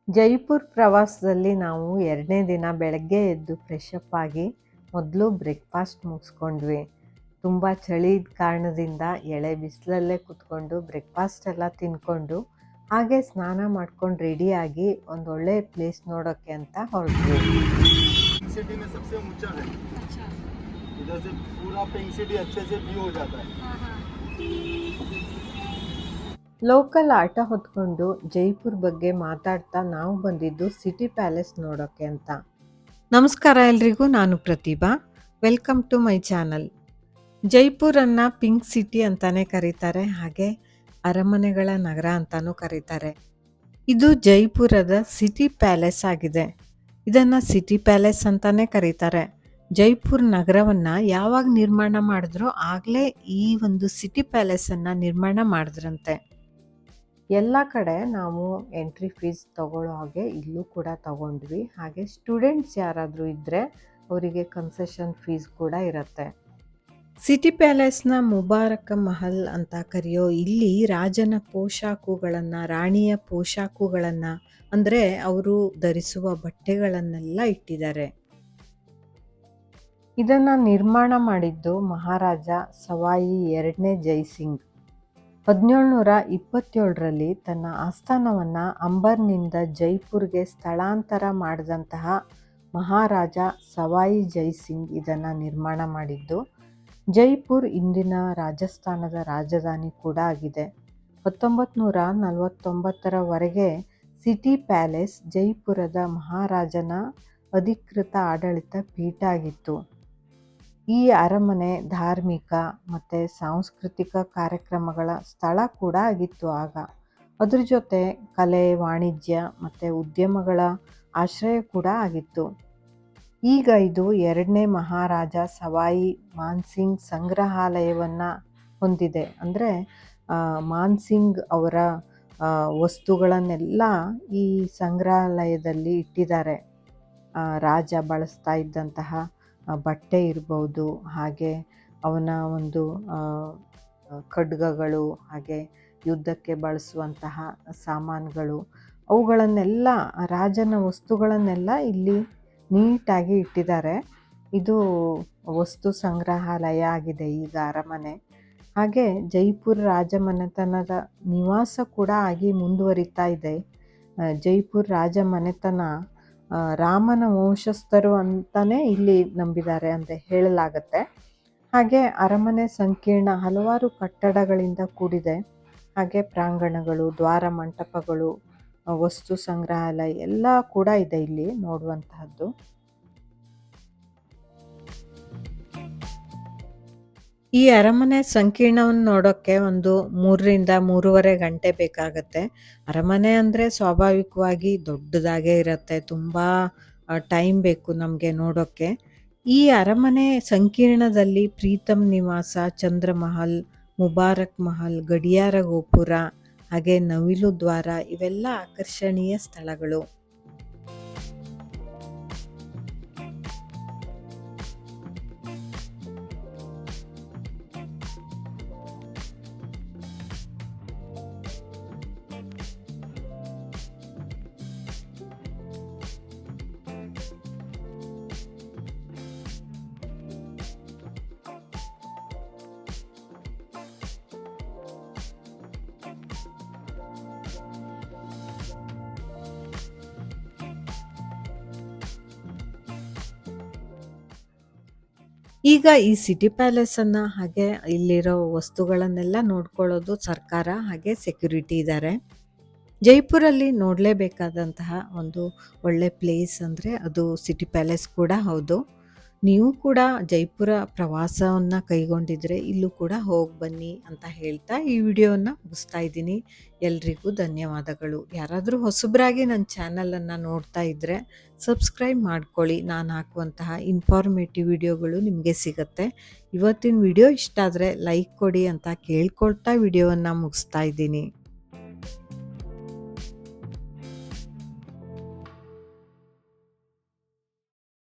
ಜೈಪುರ್ ಪ್ರವಾಸದಲ್ಲಿ ನಾವು 2ನೇ ದಿನ ಬೆಳಗ್ಗೆ ಎದ್ದು ಫ್ರೆಶ್ ಅಪ್ ಆಗಿ ಮೊದಲು ಬ್ರೇಕ್ಫಾಸ್ಟ್ ಮುಗಿಸ್ಕೊಂಡ್ವಿ. ತುಂಬ ಚಳಿ ಇದ್ದ ಕಾರಣದಿಂದ ಎಳೆ ಬಿಸಿಲಲ್ಲೇ ಕೂತ್ಕೊಂಡು ಬ್ರೇಕ್ಫಾಸ್ಟ್ ಎಲ್ಲ ತಿಂದ್ಕೊಂಡು ಹಾಗೆ ಸ್ನಾನ ಮಾಡ್ಕೊಂಡು ರೆಡಿಯಾಗಿ ಒಂದೊಳ್ಳೆ ಪ್ಲೇಸ್ ನೋಡೋಕ್ಕೆ ಅಂತ ಹೊರಟ್ವಿ. सिटी में सबसे ऊंचा है। अच्छा। इधर से पूरा पिंक सिटी अच्छे से व्यू हो जाता है। हाँ हाँ। ಲೋಕಲ್ ಆಟೋ ಹೊತ್ಕೊಂಡು ಜೈಪುರ್ ಬಗ್ಗೆ ಮಾತಾಡ್ತಾ ನಾವು ಬಂದಿದ್ದು ಸಿಟಿ ಪ್ಯಾಲೇಸ್ ನೋಡೋಕ್ಕೆ ಅಂತ. ನಮಸ್ಕಾರ ಎಲ್ರಿಗೂ, ನಾನು Prathibha. Welcome to my channel. ಜೈಪುರನ್ನು ಪಿಂಕ್ ಸಿಟಿ ಅಂತಾನೆ ಕರೀತಾರೆ, ಹಾಗೆ ಅರಮನೆಗಳ ನಗರ ಅಂತಾನೂ ಕರೀತಾರೆ. ಇದು ಜೈಪುರದ ಸಿಟಿ ಪ್ಯಾಲೇಸ್ ಆಗಿದೆ. ಇದನ್ನು ಸಿಟಿ ಪ್ಯಾಲೇಸ್ ಅಂತಾನೆ ಕರೀತಾರೆ. ಜೈಪುರ್ ನಗರವನ್ನು ಯಾವಾಗ ನಿರ್ಮಾಣ ಮಾಡಿದ್ರೋ ಆಗಲೇ ಈ ಒಂದು ಸಿಟಿ ಪ್ಯಾಲೇಸನ್ನು ನಿರ್ಮಾಣ ಮಾಡಿದ್ರಂತೆ. ಎಲ್ಲ ಕಡೆ ನಾವು ಎಂಟ್ರಿ ಫೀಸ್ ತಗೊಳ್ಳೋ ಹಾಗೆ ಇಲ್ಲೂ ಕೂಡ ತಗೊಂಡ್ವಿ. ಹಾಗೆ ಸ್ಟೂಡೆಂಟ್ಸ್ ಯಾರಾದರೂ ಇದ್ದರೆ ಅವರಿಗೆ ಕನ್ಸೆಷನ್ ಫೀಸ್ ಕೂಡ ಇರುತ್ತೆ. ಸಿಟಿ ಪ್ಯಾಲೇಸ್ನ ಮುಬಾರಕ ಮಹಲ್ ಅಂತ ಕರೆಯೋ ಇಲ್ಲಿ ರಾಜನ ಪೋಷಾಕುಗಳನ್ನು, ರಾಣಿಯ ಪೋಷಾಕುಗಳನ್ನು, ಅಂದರೆ ಅವರು ಧರಿಸುವ ಬಟ್ಟೆಗಳನ್ನೆಲ್ಲ ಇಟ್ಟಿದ್ದಾರೆ. ಇದನ್ನು ನಿರ್ಮಾಣ ಮಾಡಿದ್ದು ಮಹಾರಾಜ ಸವಾಯಿ 2ನೇ ಜೈಸಿಂಗ್. 1727ರಲ್ಲಿ ತನ್ನ ಆಸ್ಥಾನವನ್ನು ಅಂಬರ್ನಿಂದ ಜೈಪುರ್ಗೆ ಸ್ಥಳಾಂತರ ಮಾಡಿದಂತಹ ಮಹಾರಾಜ ಸವಾಯಿ ಜೈಸಿಂಗ್ ಇದನ್ನು ನಿರ್ಮಾಣ ಮಾಡಿದ್ದು. ಜೈಪುರ್ ಇಂದಿನ ರಾಜಸ್ಥಾನದ ರಾಜಧಾನಿ ಕೂಡ ಆಗಿದೆ. 1949ರವರೆಗೆ ಸಿಟಿ ಪ್ಯಾಲೇಸ್ ಜೈಪುರದ ಮಹಾರಾಜನ ಅಧಿಕೃತ ಆಡಳಿತ ಪೀಠ ಆಗಿತ್ತು. ಈ ಅರಮನೆ ಧಾರ್ಮಿಕ ಮತ್ತು ಸಾಂಸ್ಕೃತಿಕ ಕಾರ್ಯಕ್ರಮಗಳ ಸ್ಥಳ ಕೂಡ ಆಗಿತ್ತು ಆಗ. ಅದ್ರ ಜೊತೆ ಕಲೆ, ವಾಣಿಜ್ಯ ಮತ್ತು ಉದ್ಯಮಗಳ ಆಶ್ರಯ ಕೂಡ ಆಗಿತ್ತು. ಈಗ ಇದು 2ನೇ ಮಹಾರಾಜ ಸವಾಯಿ ಮಾನ್ಸಿಂಗ್ ಸಂಗ್ರಹಾಲಯವನ್ನು ಹೊಂದಿದೆ. ಅಂದರೆ ಮಾನ್ಸಿಂಗ್ ಅವರ ವಸ್ತುಗಳನ್ನೆಲ್ಲ ಈ ಸಂಗ್ರಹಾಲಯದಲ್ಲಿ ಇಟ್ಟಿದ್ದಾರೆ. ರಾಜ ಬಳಸ್ತಾ ಇದ್ದಂತಹ ಬಟ್ಟೆ ಇರ್ಬೋದು, ಹಾಗೆ ಅವನ ಒಂದು ಖಡ್ಗಗಳು, ಹಾಗೆ ಯುದ್ಧಕ್ಕೆ ಬಳಸುವಂತಹ ಸಾಮಾನುಗಳು, ಅವುಗಳನ್ನೆಲ್ಲ ರಾಜನ ವಸ್ತುಗಳನ್ನೆಲ್ಲ ಇಲ್ಲಿ ನೀಟಾಗಿ ಇಟ್ಟಿದ್ದಾರೆ. ಇದು ವಸ್ತು ಸಂಗ್ರಹಾಲಯ ಆಗಿದೆ ಈಗ ಅರಮನೆ. ಹಾಗೆ ಜೈಪುರ್ ರಾಜಮನೆತನದ ನಿವಾಸ ಕೂಡ ಆಗಿ ಮುಂದುವರಿತಾ ಇದೆ. ಜೈಪುರ್ ರಾಜಮನೆತನ ರಾಮನ ವಂಶಸ್ಥರು ಅಂತಲೇ ಇಲ್ಲಿ ನಂಬಿದ್ದಾರೆ ಅಂತ ಹೇಳಲಾಗತ್ತೆ. ಹಾಗೆ ಅರಮನೆ ಸಂಕೀರ್ಣ ಹಲವಾರು ಕಟ್ಟಡಗಳಿಂದ ಕೂಡಿದೆ. ಹಾಗೆ ಪ್ರಾಂಗಣಗಳು, ದ್ವಾರ ಮಂಟಪಗಳು, ವಸ್ತು ಸಂಗ್ರಹಾಲಯ ಎಲ್ಲ ಕೂಡ ಇದೆ ಇಲ್ಲಿ ನೋಡುವಂತಹದ್ದು. ಈ ಅರಮನೆ ಸಂಕೀರ್ಣವನ್ನು ನೋಡೋಕ್ಕೆ ಒಂದು 3ರಿಂದ 3.5 ಗಂಟೆ ಬೇಕಾಗತ್ತೆ. ಅರಮನೆ ಅಂದರೆ ಸ್ವಾಭಾವಿಕವಾಗಿ ದೊಡ್ಡದಾಗೇ ಇರುತ್ತೆ, ತುಂಬ ಟೈಮ್ ಬೇಕು ನಮಗೆ ನೋಡೋಕ್ಕೆ. ಈ ಅರಮನೆ ಸಂಕೀರ್ಣದಲ್ಲಿ ಪ್ರೀತಮ್ ನಿವಾಸ, ಚಂದ್ರಮಹಲ್, ಮುಬಾರಕ್ ಮಹಲ್, ಗಡಿಯಾರ ಗೋಪುರ, ಹಾಗೆ ನವಿಲು ದ್ವಾರ ಇವೆಲ್ಲ ಆಕರ್ಷಣೀಯ ಸ್ಥಳಗಳು. ಈಗ ಈ ಸಿಟಿ ಪ್ಯಾಲೇಸನ್ನು ಹಾಗೆ ಇಲ್ಲಿರೋ ವಸ್ತುಗಳನ್ನೆಲ್ಲ ನೋಡ್ಕೊಳ್ಳೋದು ಸರ್ಕಾರ, ಹಾಗೆ ಸೆಕ್ಯೂರಿಟಿ ಇದ್ದಾರೆ. ಜೈಪುರಲ್ಲಿ ನೋಡಲೇಬೇಕಾದಂತಹ ಒಂದು ಒಳ್ಳೆ ಪ್ಲೇಸ್ ಅಂದರೆ ಅದು ಸಿಟಿ ಪ್ಯಾಲೇಸ್ ಕೂಡ ಹೌದು. ನೀವು ಕೂಡ ಜೈಪುರ ಪ್ರವಾಸವನ್ನು ಕೈಗೊಂಡಿದ್ರೆ ಇಲ್ಲೂ ಕೂಡ ಹೋಗಿ ಬನ್ನಿ ಅಂತ ಹೇಳ್ತಾ ಈ ವಿಡಿಯೋವನ್ನು ಮುಗಿಸ್ತಾ ಇದ್ದೀನಿ. ಎಲ್ರಿಗೂ ಧನ್ಯವಾದಗಳು. ಯಾರಾದರೂ ಹೊಸಬರಾಗಿ ನನ್ನ ಚಾನಲನ್ನು ನೋಡ್ತಾ ಇದ್ದರೆ ಸಬ್ಸ್ಕ್ರೈಬ್ ಮಾಡ್ಕೊಳ್ಳಿ. ನಾನು ಹಾಕುವಂತಹ ಇನ್ಫಾರ್ಮೇಟಿವ್ ವಿಡಿಯೋಗಳು ನಿಮಗೆ ಸಿಗುತ್ತೆ. ಇವತ್ತಿನ ವಿಡಿಯೋ ಇಷ್ಟ ಆದರೆ ಲೈಕ್ ಕೊಡಿ ಅಂತ ಕೇಳ್ಕೊಳ್ತಾ ವಿಡಿಯೋವನ್ನು ಮುಗಿಸ್ತಾ ಇದ್ದೀನಿ.